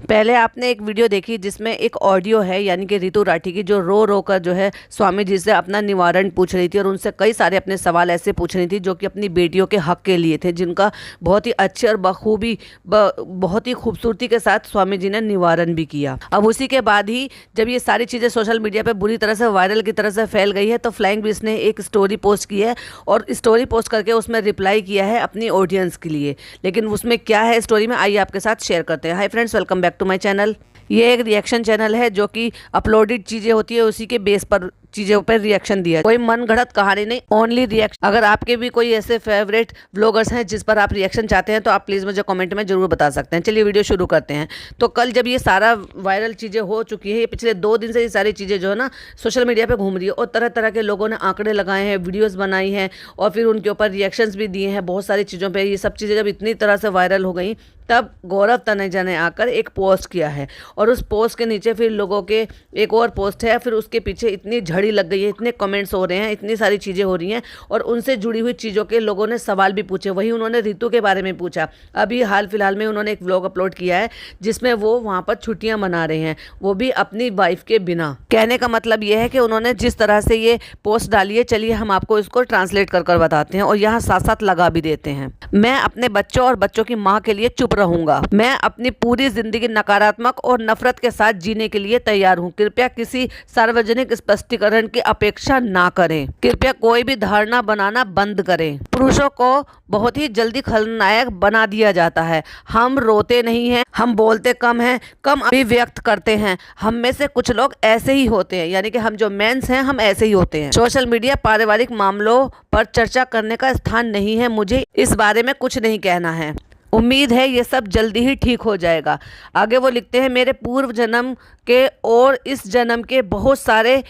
पहले आपने एक वीडियो देखी जिसमें एक ऑडियो है यानी कि रितु राठी की, जो रो रो कर जो है स्वामी जी से अपना निवारण पूछ रही थी और उनसे कई सारे अपने सवाल ऐसे पूछ रही थी जो कि अपनी बेटियों के हक के लिए थे, जिनका बहुत ही अच्छे और बखूबी बहुत ही खूबसूरती के साथ स्वामी जी ने निवारण भी किया। अब उसी के बाद ही जब ये सारी चीज़ें सोशल मीडिया पर बुरी तरह से वायरल की तरह से फैल गई है तो फ्लाइंग बिस ने एक स्टोरी पोस्ट की है और स्टोरी पोस्ट करके उसमें रिप्लाई किया है अपनी ऑडियंस के लिए। लेकिन उसमें क्या है स्टोरी में, आइए आपके साथ शेयर करते हैं। Hi friends, welcome back to my channel. ये एक रिएक्शन चैनल है जो कि अपलोडेड चीज़ें होती है उसी के बेस पर चीज़ों पर रिएक्शन दिया, कोई मन गढ़ंत कहानी नहीं, ओनली रिएक्शन। अगर आपके भी कोई ऐसे फेवरेट व्लॉगर्स हैं जिस पर आप रिएक्शन चाहते हैं तो आप प्लीज़ मुझे कमेंट में जरूर बता सकते हैं। चलिए वीडियो शुरू करते हैं। तो कल जब ये सारा वायरल चीज़ें हो चुकी है, ये पिछले 2 दिन से ये सारी चीज़ें जो है ना सोशल मीडिया पर घूम रही है और तरह तरह के लोगों ने आंकड़े लगाए हैं, वीडियोज़ बनाई हैं और फिर उनके ऊपर रिएक्शंस भी दिए हैं बहुत सारी चीज़ों पर। ये सब चीज़ें जब इतनी तरह से वायरल हो गई तब गौरव तनेजा ने आकर एक पोस्ट किया है और उस पोस्ट के नीचे फिर लोगों के एक और पोस्ट है, फिर उसके पीछे इतनी झड़ी लग गई है, इतने कमेंट्स हो रहे हैं, इतनी सारी चीज़ें हो रही हैं और उनसे जुड़ी हुई चीज़ों के लोगों ने सवाल भी पूछे। वहीं उन्होंने रितु के बारे में पूछा। अभी हाल फिलहाल में उन्होंने एक व्लॉग अपलोड किया है जिसमें वो वहाँ पर छुट्टियाँ मना रहे हैं, वो भी अपनी वाइफ के बिना। कहने का मतलब ये है कि उन्होंने जिस तरह से ये पोस्ट डाली है, चलिए हम आपको इसको ट्रांसलेट कर बताते हैं और यहाँ साथ साथ लगा भी देते हैं। मैं अपने बच्चों और बच्चों की माँ के लिए चुप रहूंगा। मैं अपनी पूरी जिंदगी नकारात्मक और नफरत के साथ जीने के लिए तैयार हूँ। कृपया किसी सार्वजनिक स्पष्टीकरण की अपेक्षा ना करें। कृपया कोई भी धारणा बनाना बंद करें। पुरुषों को बहुत ही जल्दी खलनायक बना दिया जाता है। हम रोते नहीं हैं, हम बोलते कम हैं, कम अभिव्यक्त करते हैं। हम में से कुछ लोग ऐसे ही होते हैं, यानी कि हम जो मेंस हैं हम ऐसे ही होते हैं। सोशल मीडिया पारिवारिक मामलों पर चर्चा करने का स्थान नहीं है। मुझे इस बारे में कुछ नहीं कहना है। उम्मीद है ये सब जल्दी ही ठीक हो जाएगा। आगे वो लिखते हैं, मेरे पूर्व जन्म के और इस जन्म के बहुत सारे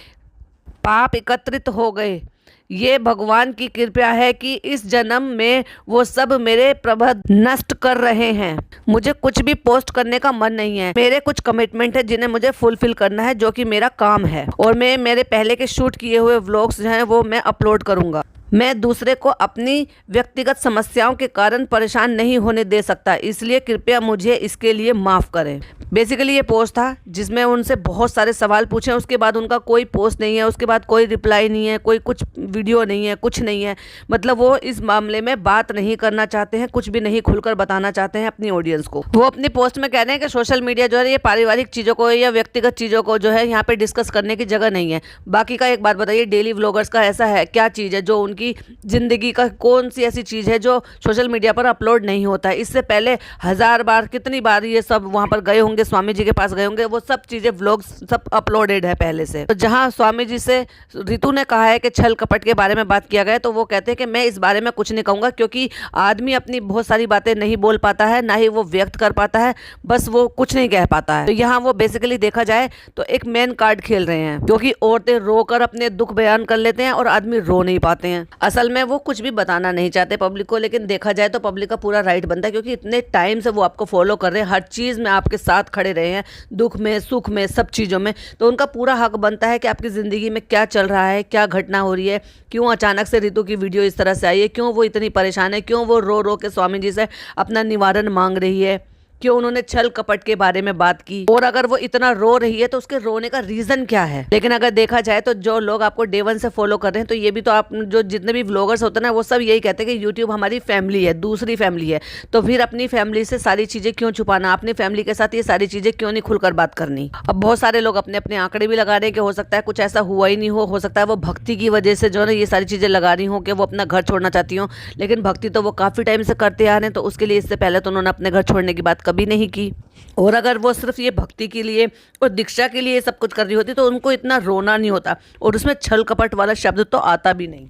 पाप एकत्रित हो गए। ये भगवान की कृपा है कि इस जन्म में वो सब मेरे प्रबंध नष्ट कर रहे हैं। मुझे कुछ भी पोस्ट करने का मन नहीं है। मेरे कुछ कमिटमेंट है जिन्हें मुझे फुलफिल करना है, जो कि मेरा काम है और मैं मेरे पहले के शूट किए हुए व्लॉग्स जो हैं वो मैं अपलोड करूँगा। मैं दूसरे को अपनी व्यक्तिगत समस्याओं के कारण परेशान नहीं होने दे सकता, इसलिए कृपया मुझे इसके लिए माफ़ करें। बेसिकली ये पोस्ट था जिसमें उनसे बहुत सारे सवाल पूछे, उसके बाद उनका कोई पोस्ट नहीं है, उसके बाद कोई रिप्लाई नहीं है, कोई कुछ वीडियो नहीं है, कुछ नहीं है। मतलब वो इस मामले में बात नहीं करना चाहते हैं, कुछ भी नहीं खुलकर बताना चाहते हैं अपनी ऑडियंस को। वो अपनी पोस्ट में कह रहे हैं कि सोशल मीडिया जो है ये पारिवारिक चीज़ों को या व्यक्तिगत चीज़ों को जो है यहाँ पे डिस्कस करने की जगह नहीं है। बाकी का एक बात बताइए, डेली व्लॉगर्स का ऐसा है क्या चीज़ है जो की जिंदगी का कौन सी ऐसी चीज है जो सोशल मीडिया पर अपलोड नहीं होता है? इससे पहले 1000 बार कितनी बार ये सब वहां पर गए होंगे, स्वामी जी के पास गए होंगे, वो सब चीजें व्लॉग सब अपलोडेड है पहले से। तो जहां स्वामी जी से रितु ने कहा है कि छल कपट के बारे में बात किया गया, तो वो कहते हैं कि मैं इस बारे में कुछ नहीं कहूंगा क्योंकि आदमी अपनी बहुत सारी बातें नहीं बोल पाता है, ना ही वो व्यक्त कर पाता है, बस वो कुछ नहीं कह पाता है। तो यहाँ वो बेसिकली देखा जाए तो एक मेन कार्ड खेल रहे हैं, क्योंकि औरतें रोकर अपने दुख बयान कर लेते हैं और आदमी रो नहीं पाते हैं। असल में वो कुछ भी बताना नहीं चाहते पब्लिक को, लेकिन देखा जाए तो पब्लिक का पूरा राइट बनता है क्योंकि इतने टाइम से वो आपको फॉलो कर रहे हैं, हर चीज़ में आपके साथ खड़े रहे हैं, दुख में सुख में सब चीज़ों में। तो उनका पूरा हक बनता है कि आपकी ज़िंदगी में क्या चल रहा है, क्या घटना हो रही है, क्यों अचानक से रितु की वीडियो इस तरह से आई है, क्यों वो इतनी परेशान है, क्यों वो रो रो के स्वामी जी से अपना निवारण मांग रही है, क्यों उन्होंने छल कपट के बारे में बात की, और अगर वो इतना रो रही है तो उसके रोने का रीजन क्या है। लेकिन अगर देखा जाए तो जो लोग आपको डे 1 से फॉलो कर रहे हैं, तो ये भी तो आप जो जितने भी व्लॉगर्स होते हैं ना, वो सब यही कहते हैं कि यूट्यूब हमारी फैमिली है, दूसरी फैमिली है। तो फिर अपनी फैमिली से सारी चीजें क्यों छुपाना, अपनी फैमिली के साथ ये सारी चीजें क्यों नहीं खुलकर बात करनी। अब बहुत सारे लोग अपने अपने आंकड़े भी लगा रहे हैं कि हो सकता है कुछ ऐसा हुआ ही नहीं हो सकता है वो भक्ति की वजह से जो है ये सारी चीजें लगा रही हो कि वो अपना घर छोड़ना चाहती हो। लेकिन भक्ति तो वो काफी टाइम से करते आ रहे हैं, तो उसके लिए इससे पहले तो उन्होंने अपने घर छोड़ने की बात कभी नहीं की। और अगर वो सिर्फ ये भक्ति के लिए और दीक्षा के लिए सब कुछ कर रही होती तो उनको इतना रोना नहीं होता, और उसमें छल कपट वाला शब्द तो आता भी नहीं।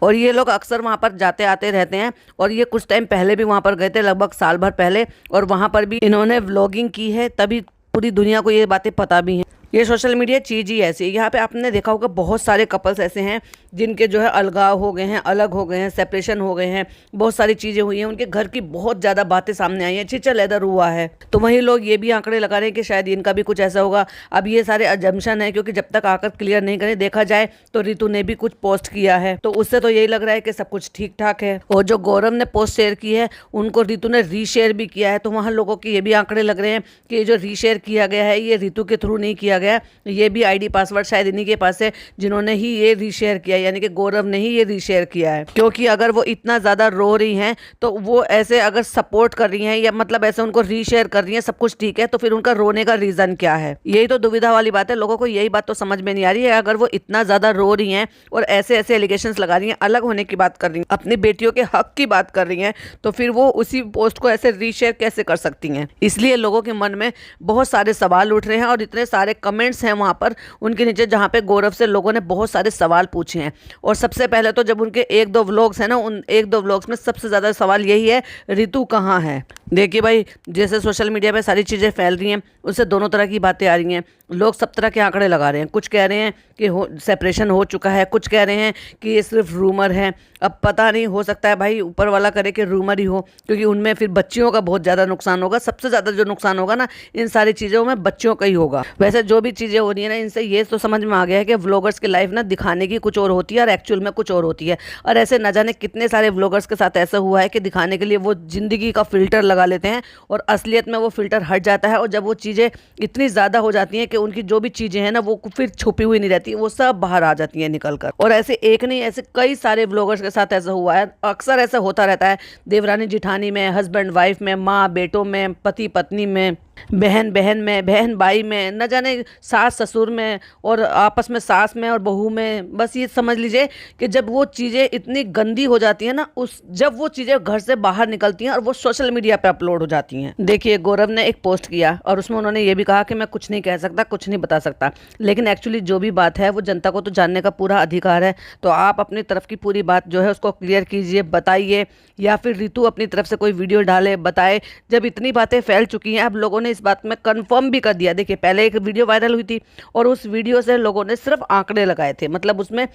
और ये लोग अक्सर वहाँ पर जाते आते रहते हैं, और ये कुछ टाइम पहले भी वहाँ पर गए थे, लगभग साल भर पहले, और वहाँ पर भी इन्होंने व्लॉगिंग की है, तभी पूरी दुनिया को ये बातें पता भी हैं। ये सोशल मीडिया चीज़ ही ऐसी है। यहाँ पे आपने देखा होगा बहुत सारे कपल्स ऐसे हैं जिनके जो है अलगाव हो गए हैं, अलग हो गए हैं, सेपरेशन हो गए हैं, बहुत सारी चीज़ें हुई हैं, उनके घर की बहुत ज़्यादा बातें सामने आई हैं, चिचल लेदर हुआ है। तो वही लोग ये भी आंकड़े लगा रहे हैं कि शायद इनका भी कुछ ऐसा होगा। अब ये सारे अजम्पशन है, क्योंकि जब तक आकर क्लियर नहीं करें, देखा जाए तो रितु ने भी कुछ पोस्ट किया है, तो उससे तो यही लग रहा है कि सब कुछ ठीक ठाक है। और जो गौरव ने पोस्ट शेयर की है उनको रितु ने रीशेयर भी किया है, तो वहाँ लोगों के ये भी आंकड़े लग रहे हैं कि ये जो रीशेयर किया गया है ये रितु के थ्रू नहीं किया गया, ये भी आईडी पासवर्ड शायद इन्हीं के पास है जिन्होंने ही ये रीशेयर किया, यानी कि गौरव ने ही ये रीशेयर किया है। क्योंकि अगर वो इतना ज़्यादा रो रही हैं तो वो ऐसे अगर सपोर्ट कर रही हैं या मतलब ऐसे उनको रीशेयर कर रही हैं, सब कुछ ठीक है, तो फिर उनका रोने का रीज़न क्या है? यही तो दुविधा वाली बात है। लोगों को यही बात तो समझ में नहीं आ रही है। अगर वो इतना ज़्यादा रो रही हैं और ऐसे ऐसे एलिगेशंस लगा रही हैं, अलग होने की बात कर रही हैं, अपनी बेटियों के हक की बात कर रही हैं, तो फिर वो उसी पोस्ट को ऐसे रीशेयर कैसे कर सकती हैं? इसलिए लोगों के मन में बहुत सारे सवाल उठ रहे हैं और इतने सारे कमेंट्स हैं वहाँ पर उनके नीचे, जहाँ पे गौरव से लोगों ने बहुत सारे सवाल पूछे हैं। और सबसे पहले तो जब उनके एक दो व्लॉग्स हैं ना, उन एक दो व्लॉग्स में सबसे ज़्यादा सवाल यही है, रितु कहाँ है? देखिए भाई, जैसे सोशल मीडिया पे सारी चीज़ें फैल रही हैं, उससे दोनों तरह की बातें आ रही हैं। लोग सब तरह के आंकड़े लगा रहे हैं। कुछ कह रहे हैं कि सेपरेशन हो चुका है, कुछ कह रहे हैं कि ये सिर्फ रूमर है। अब पता नहीं, हो सकता है भाई ऊपर वाला करे कि रूमर ही हो, क्योंकि उनमें फिर बच्चियों का बहुत ज़्यादा नुकसान होगा। सबसे ज़्यादा जो नुकसान होगा ना इन सारी चीज़ों में बच्चों का ही होगा। वैसे जो भी चीज़ें हो रही है ना, इनसे ये तो समझ में आ गया है कि व्लॉगर्स की लाइफ ना दिखाने की कुछ और होती है और एक्चुअल में कुछ और होती है। और ऐसे न जाने कितने सारे व्लॉगर्स के साथ ऐसा हुआ है कि दिखाने के लिए वो ज़िंदगी का फ़िल्टर लगा लेते हैं और असलियत में वो फ़िल्टर हट जाता है। और जब वो चीज़ें इतनी ज़्यादा हो जाती हैं कि उनकी जो भी चीज़ें हैं ना वो फिर छुपी हुई नहीं रहती, वो सब बाहर आ जाती हैं निकल कर। और ऐसे एक नहीं, ऐसे कई सारे व्लॉगर्स के साथ ऐसा हुआ है। अक्सर ऐसा होता रहता है, देवरानी जिठानी में, हस्बैंड वाइफ में, माँ बेटों में, पति पत्नी में, बहन बहन में, बहन भाई में, न जाने सास ससुर में, और आपस में सास में और बहू में। बस ये समझ लीजिए कि जब वो चीज़ें इतनी गंदी हो जाती हैं ना, जब वो चीज़ें घर से बाहर निकलती हैं और वो सोशल मीडिया पे अपलोड हो जाती हैं। देखिए, गौरव ने एक पोस्ट किया और उसमें उन्होंने ये भी कहा कि मैं कुछ नहीं कह सकता, कुछ नहीं बता सकता, लेकिन एक्चुअली जो भी बात है वो जनता को तो जानने का पूरा अधिकार है। तो आप अपनी तरफ की पूरी बात जो है उसको क्लियर कीजिए, बताइए, या फिर रितु अपनी तरफ से कोई वीडियो डाले, बताए। जब इतनी बातें फैल चुकी हैं, अब लोगों ने इस बात में कंफर्म भी कर दिया। देखिए, पहले एक वीडियो वायरल हुई थी और उस वीडियो से लोगों ने सिर्फ आंकड़े लगाए थे, मतलब उसमें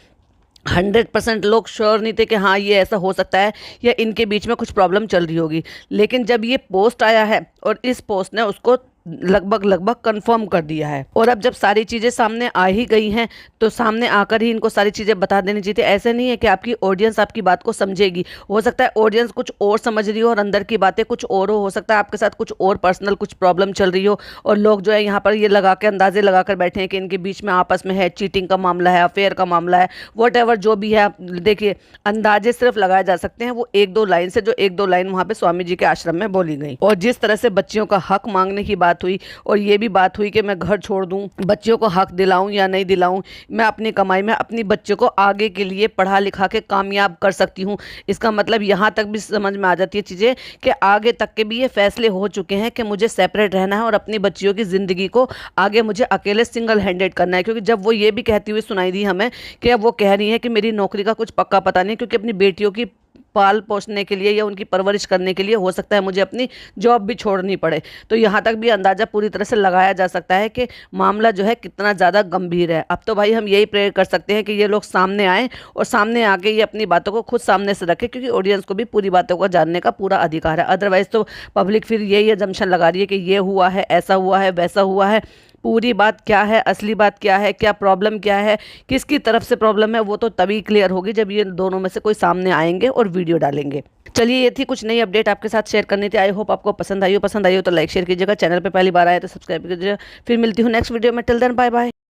100% लोग श्योर नहीं थे कि हाँ ये ऐसा हो सकता है या इनके बीच में कुछ प्रॉब्लम चल रही होगी। लेकिन जब ये पोस्ट आया है और इस पोस्ट ने उसको लगभग कंफर्म कर दिया है। और अब जब सारी चीज़ें सामने आ ही गई हैं तो सामने आकर ही इनको सारी चीज़ें बता देनी चाहिए। ऐसे नहीं है कि आपकी ऑडियंस आपकी बात को समझेगी। हो सकता है ऑडियंस कुछ और समझ रही हो और अंदर की बातें कुछ और हो सकता है आपके साथ कुछ और पर्सनल कुछ प्रॉब्लम चल रही हो, और लोग जो है यहाँ पर ये लगा के अंदाजे लगा कर बैठे हैं कि इनके बीच में आपस में है, चीटिंग का मामला है, अफेयर का मामला है, वॉट जो भी है। आप देखिए, अंदाजे सिर्फ लगाए जा सकते हैं वो एक दो लाइन से, जो एक दो लाइन वहाँ पे स्वामी जी के आश्रम में बोली गई। और जिस तरह से बच्चियों का हक मांगने की बात हुई और ये भी बात हुई कि मैं घर छोड़ दूं, बच्चियों को हक दिलाऊं या नहीं दिलाऊं, मैं अपनी कमाई में अपनी बच्चों को आगे के लिए पढ़ा लिखा के कामयाब कर सकती हूं। इसका मतलब यहाँ तक भी समझ में आ जाती है चीज़ें कि आगे तक के भी ये फैसले हो चुके हैं कि मुझे सेपरेट रहना है और अपनी बच्चियों की ज़िंदगी को आगे मुझे अकेले सिंगल हैंडेड करना है। क्योंकि जब वो ये भी कहती हुई सुनाई दी हमें कि अब वो कह रही है कि मेरी नौकरी का कुछ पक्का पता नहीं, क्योंकि अपनी बेटियों की पाल पोसने के लिए या उनकी परवरिश करने के लिए हो सकता है मुझे अपनी जॉब भी छोड़नी पड़े। तो यहाँ तक भी अंदाज़ा पूरी तरह से लगाया जा सकता है कि मामला जो है कितना ज़्यादा गंभीर है। अब तो भाई हम यही प्रेयर कर सकते हैं कि ये लोग सामने आए और सामने आके ये अपनी बातों को खुद सामने से रखें, क्योंकि ऑडियंस को भी पूरी बातों को जानने का पूरा अधिकार है। अदरवाइज़ तो पब्लिक फिर यही अजम्पशन लगा रही है कि ये हुआ है, ऐसा हुआ है, वैसा हुआ है। पूरी बात क्या है, असली बात क्या है, क्या प्रॉब्लम क्या है, किसकी तरफ से प्रॉब्लम है, वो तो तभी क्लियर होगी जब ये दोनों में से कोई सामने आएंगे और वीडियो डालेंगे। चलिए, ये थी कुछ नई अपडेट आपके साथ शेयर करनी थी। आई होप आपको पसंद आई हो तो लाइक शेयर कीजिएगा। चैनल पे पहली बार आए तो सब्सक्राइब कीजिएगा। फिर मिलती हूँ नेक्स्ट वीडियो में। Till then bye bye.